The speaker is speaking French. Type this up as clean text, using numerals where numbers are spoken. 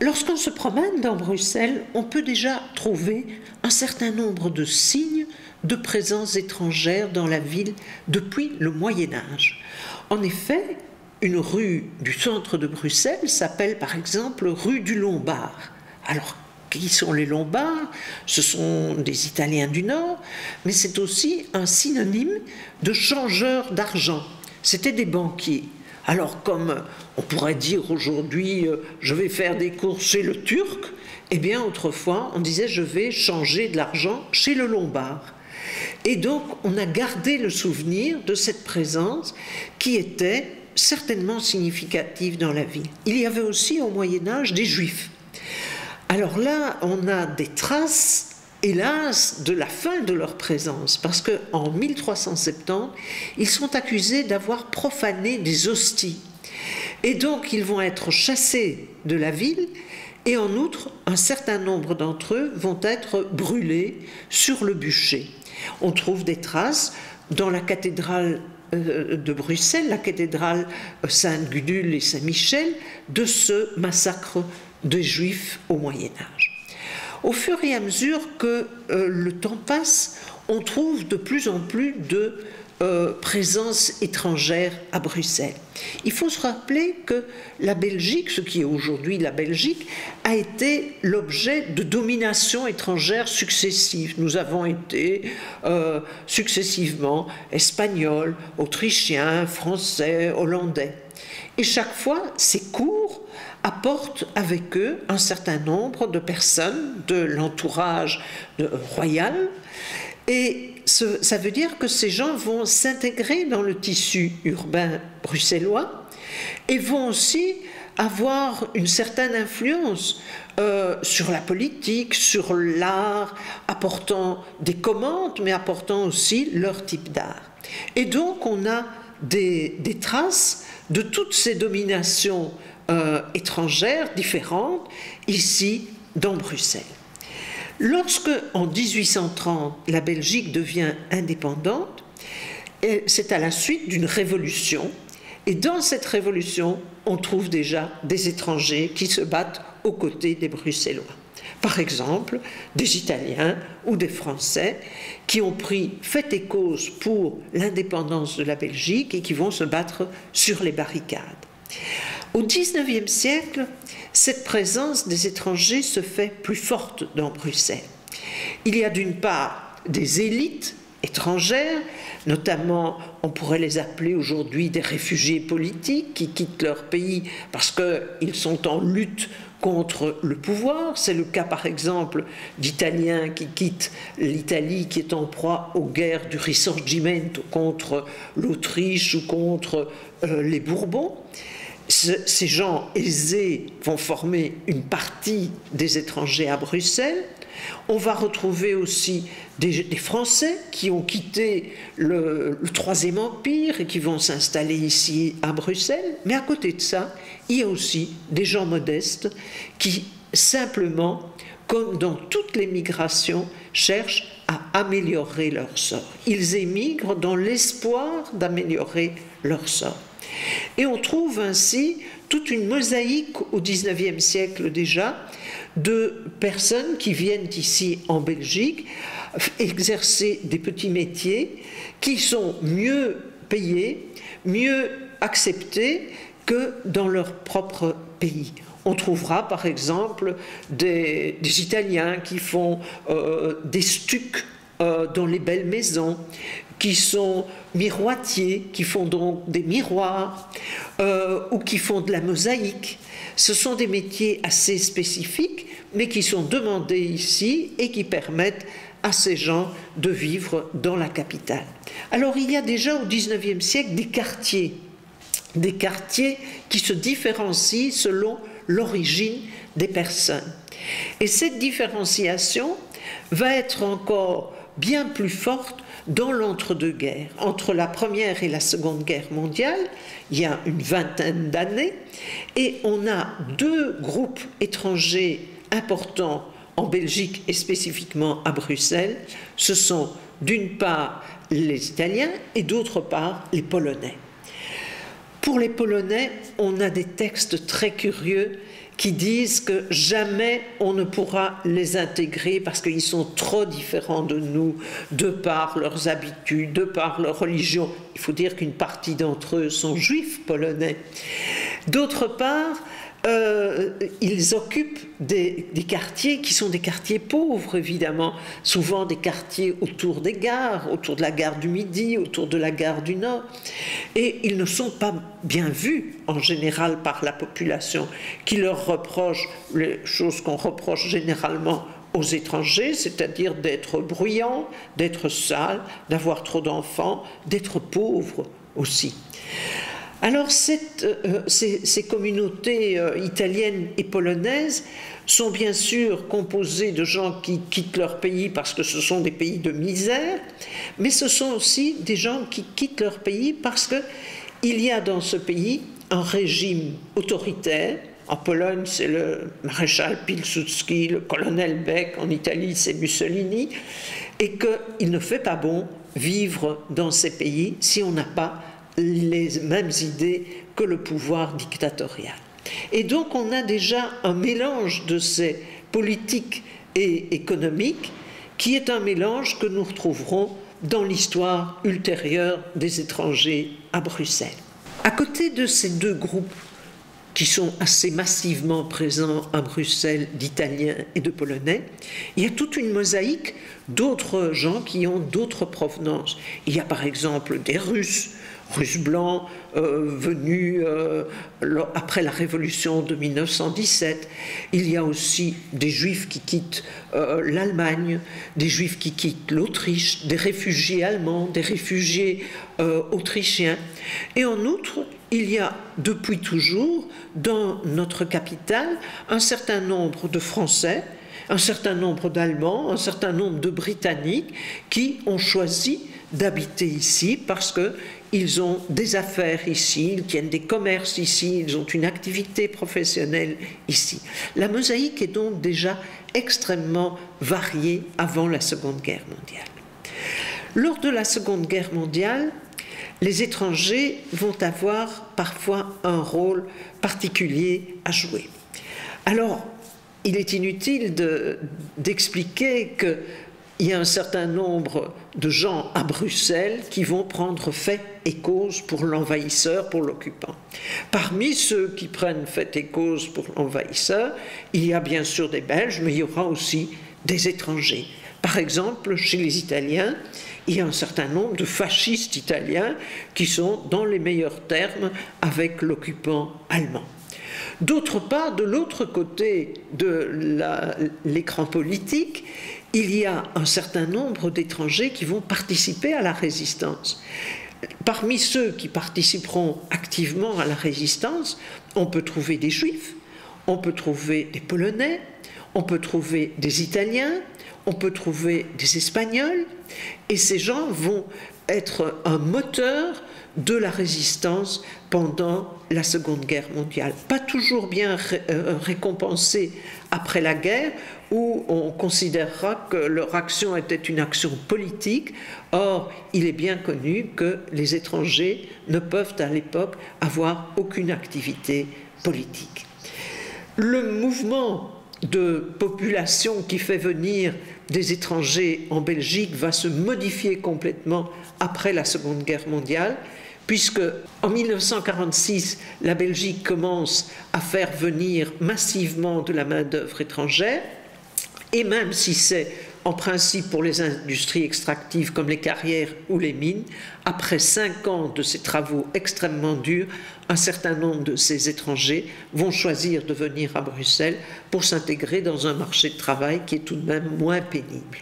Lorsqu'on se promène dans Bruxelles, on peut déjà trouver un certain nombre de signes de présence étrangère dans la ville depuis le Moyen-Âge. En effet, une rue du centre de Bruxelles s'appelle par exemple rue du Lombard. Alors, qui sont les Lombards? Ce sont des Italiens du Nord, mais c'est aussi un synonyme de changeurs d'argent. C'était des banquiers. Alors, comme on pourrait dire aujourd'hui, je vais faire des courses chez le Turc, eh bien, autrefois, on disait, je vais changer de l'argent chez le Lombard. Et donc, on a gardé le souvenir de cette présence qui était certainement significative dans la ville. Il y avait aussi au Moyen-Âge des Juifs. Alors là, on a des traces, hélas, de la fin de leur présence, parce qu'en 1370, ils sont accusés d'avoir profané des hosties. Et donc, ils vont être chassés de la ville, et en outre, un certain nombre d'entre eux vont être brûlés sur le bûcher. On trouve des traces dans la cathédrale de Bruxelles, la cathédrale Sainte-Gudule et Saint-Michel, de ce massacre des Juifs au Moyen-Âge. Au fur et à mesure que le temps passe, on trouve de plus en plus de présence étrangère à Bruxelles. Il faut se rappeler que la Belgique, ce qui est aujourd'hui la Belgique, a été l'objet de dominations étrangères successives. Nous avons été successivement espagnols, autrichiens, français, hollandais. Et chaque fois, ces cours apportent avec eux un certain nombre de personnes de l'entourage royal. Et ça veut dire que ces gens vont s'intégrer dans le tissu urbain bruxellois et vont aussi avoir une certaine influence sur la politique, sur l'art, apportant des commandes, mais apportant aussi leur type d'art. Et donc on a des traces de toutes ces dominations étrangères différentes ici dans Bruxelles. Lorsque, en 1830, la Belgique devient indépendante, c'est à la suite d'une révolution, et dans cette révolution, on trouve déjà des étrangers qui se battent aux côtés des Bruxellois. Par exemple, des Italiens ou des Français qui ont pris fait et cause pour l'indépendance de la Belgique et qui vont se battre sur les barricades. Au XIXe siècle, cette présence des étrangers se fait plus forte dans Bruxelles. Il y a d'une part des élites étrangères, notamment on pourrait les appeler aujourd'hui des réfugiés politiques qui quittent leur pays parce qu'ils sont en lutte contre le pouvoir. C'est le cas par exemple d'Italiens qui quittent l'Italie qui est en proie aux guerres du Risorgimento contre l'Autriche ou contre les Bourbons. Ces gens aisés vont former une partie des étrangers à Bruxelles. On va retrouver aussi des Français qui ont quitté le Troisième Empire et qui vont s'installer ici à Bruxelles. Mais à côté de ça, il y a aussi des gens modestes qui simplement, comme dans toutes les migrations, cherchent à améliorer leur sort. Ils émigrent dans l'espoir d'améliorer leur sort. Et on trouve ainsi toute une mosaïque au XIXe siècle déjà de personnes qui viennent ici en Belgique exercer des petits métiers qui sont mieux payés, mieux acceptés que dans leur propre pays. On trouvera par exemple des Italiens qui font des stucs dans les belles maisons, qui sont miroitiers, qui font donc des miroirs, ou qui font de la mosaïque. Ce sont des métiers assez spécifiques, mais qui sont demandés ici et qui permettent à ces gens de vivre dans la capitale. Alors il y a déjà au XIXe siècle des quartiers qui se différencient selon l'origine des personnes. Et cette différenciation va être encore bien plus forte dans l'entre-deux-guerres. Entre la Première et la Seconde Guerre mondiale, il y a une vingtaine d'années, et on a deux groupes étrangers importants en Belgique et spécifiquement à Bruxelles. Ce sont d'une part les Italiens et d'autre part les Polonais. Pour les Polonais, on a des textes très curieux qui disent que jamais on ne pourra les intégrer parce qu'ils sont trop différents de nous, de par leurs habitudes, de par leur religion. Il faut dire qu'une partie d'entre eux sont juifs polonais. D'autre part, ils occupent des quartiers qui sont des quartiers pauvres, évidemment, souvent des quartiers autour des gares, autour de la gare du Midi, autour de la gare du Nord, et ils ne sont pas bien vus en général par la population, qui leur reproche les choses qu'on reproche généralement aux étrangers, c'est-à-dire d'être bruyants, d'être sales, d'avoir trop d'enfants, d'être pauvres aussi. Alors ces communautés italiennes et polonaises sont bien sûr composées de gens qui quittent leur pays parce que ce sont des pays de misère, mais ce sont aussi des gens qui quittent leur pays parce qu'il y a dans ce pays un régime autoritaire. En Pologne, c'est le maréchal Pilsudski, le colonel Beck, en Italie, c'est Mussolini, et qu'il ne fait pas bon vivre dans ces pays si on n'a pas les mêmes idées que le pouvoir dictatorial. Et donc on a déjà un mélange de ces politiques et économiques qui est un mélange que nous retrouverons dans l'histoire ultérieure des étrangers à Bruxelles. À côté de ces deux groupes qui sont assez massivement présents à Bruxelles, d'Italiens et de Polonais, il y a toute une mosaïque d'autres gens qui ont d'autres provenances. Il y a par exemple des Russes blancs venus après la révolution de 1917. Il y a aussi des Juifs qui quittent l'Allemagne, des Juifs qui quittent l'Autriche, des réfugiés allemands, des réfugiés autrichiens. Et en outre, il y a depuis toujours dans notre capitale un certain nombre de Français, un certain nombre d'Allemands, un certain nombre de Britanniques qui ont choisi d'habiter ici parce qu'ils ont des affaires ici, ils tiennent des commerces ici, ils ont une activité professionnelle ici. La mosaïque est donc déjà extrêmement variée avant la Seconde Guerre mondiale. Lors de la Seconde Guerre mondiale, les étrangers vont avoir parfois un rôle particulier à jouer. Alors, il est inutile d'expliquer qu'il y a un certain nombre de gens à Bruxelles qui vont prendre fait et cause pour l'envahisseur, pour l'occupant. Parmi ceux qui prennent fait et cause pour l'envahisseur, il y a bien sûr des Belges, mais il y aura aussi des étrangers. Par exemple, chez les Italiens, il y a un certain nombre de fascistes italiens qui sont dans les meilleurs termes avec l'occupant allemand. D'autre part, de l'autre côté de l'écran politique, il y a un certain nombre d'étrangers qui vont participer à la résistance. Parmi ceux qui participeront activement à la résistance, on peut trouver des Juifs, on peut trouver des Polonais, on peut trouver des Italiens, on peut trouver des Espagnols, et ces gens vont être un moteur de la résistance pendant la Seconde Guerre mondiale. Pas toujours bien récompensés après la guerre, où on considérera que leur action était une action politique. Or, il est bien connu que les étrangers ne peuvent à l'époque avoir aucune activité politique. Le mouvement de population qui fait venir des étrangers en Belgique va se modifier complètement après la Seconde Guerre mondiale, puisque en 1946, la Belgique commence à faire venir massivement de la main-d'œuvre étrangère, et même si c'est en principe pour les industries extractives comme les carrières ou les mines, après 5 ans de ces travaux extrêmement durs, un certain nombre de ces étrangers vont choisir de venir à Bruxelles pour s'intégrer dans un marché de travail qui est tout de même moins pénible.